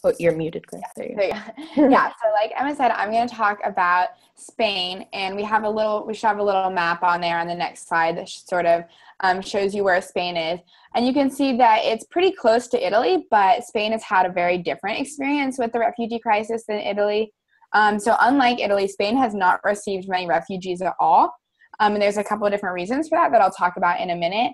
Oh, you're muted, Claire. There you go. There you go. Yeah, so like Emma said, I'm going to talk about Spain, and we should have a little map on there on the next slide that sort of shows you where Spain is. And you can see that it's pretty close to Italy, but Spain has had a very different experience with the refugee crisis than Italy. So unlike Italy, Spain has not received many refugees at all. And there's a couple of different reasons for that I'll talk about in a minute.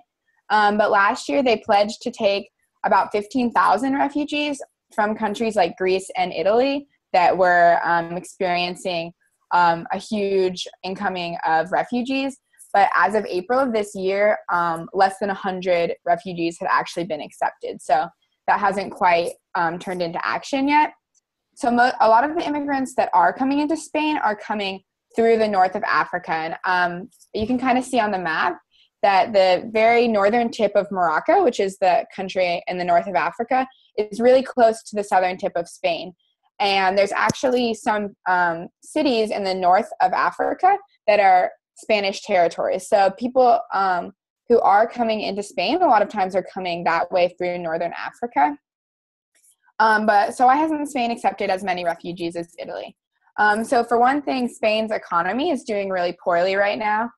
But last year, they pledged to take about 15,000 refugees from countries like Greece and Italy that were experiencing a huge incoming of refugees. But as of April of this year, less than 100 refugees had actually been accepted. So that hasn't quite turned into action yet. So a lot of the immigrants that are coming into Spain are coming through the north of Africa. And you can kind of see on the map that the very northern tip of Morocco, which is the country in the north of Africa, is really close to the southern tip of Spain. And there's actually some cities in the north of Africa that are Spanish territories. So people who are coming into Spain, a lot of times are coming that way through northern Africa. But so why hasn't Spain accepted as many refugees as Italy? So for one thing, Spain's economy is doing really poorly right now.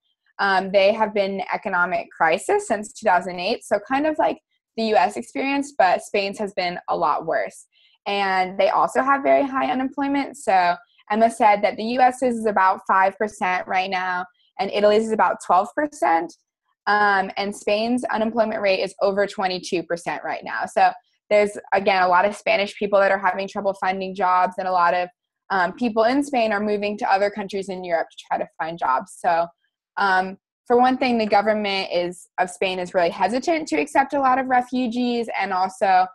They have been in economic crisis since 2008, so kind of like the U.S. experience, but Spain's has been a lot worse. And they also have very high unemployment. So Emma said that the U.S. is about 5% right now, and Italy's is about 12%. And Spain's unemployment rate is over 22% right now. So there's, again, a lot of Spanish people that are having trouble finding jobs, and a lot of people in Spain are moving to other countries in Europe to try to find jobs. So for one thing, the government of Spain is really hesitant to accept a lot of refugees, and also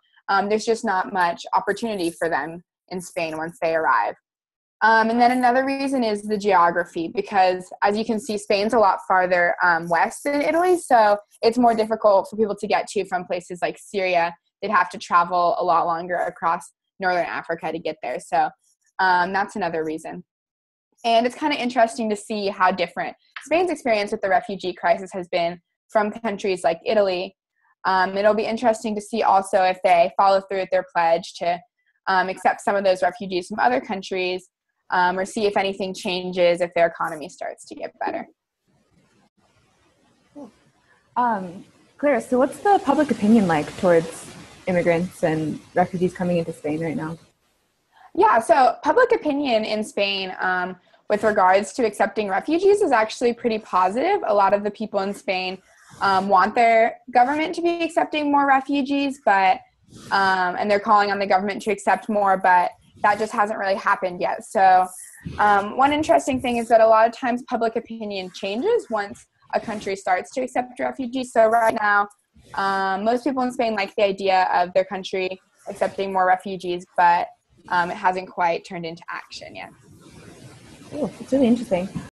there's just not much opportunity for them in Spain once they arrive. And then another reason is the geography, because as you can see, Spain's a lot farther west than Italy, so it's more difficult for people to get to from places like Syria. They'd have to travel a lot longer across northern Africa to get there. So that's another reason. And it's kind of interesting to see how different Spain's experience with the refugee crisis has been from countries like Italy. It'll be interesting to see also if they follow through with their pledge to accept some of those refugees from other countries, or see if anything changes if their economy starts to get better. Claire, so what's the public opinion like towards immigrants and refugees coming into Spain right now? Yeah, so public opinion in Spain with regards to accepting refugees is actually pretty positive. A lot of the people in Spain want their government to be accepting more refugees, but and they're calling on the government to accept more, but that just hasn't really happened yet. So one interesting thing is that a lot of times public opinion changes once a country starts to accept refugees. So right now, most people in Spain like the idea of their country accepting more refugees, but it hasn't quite turned into action yet. Oh, it's really interesting.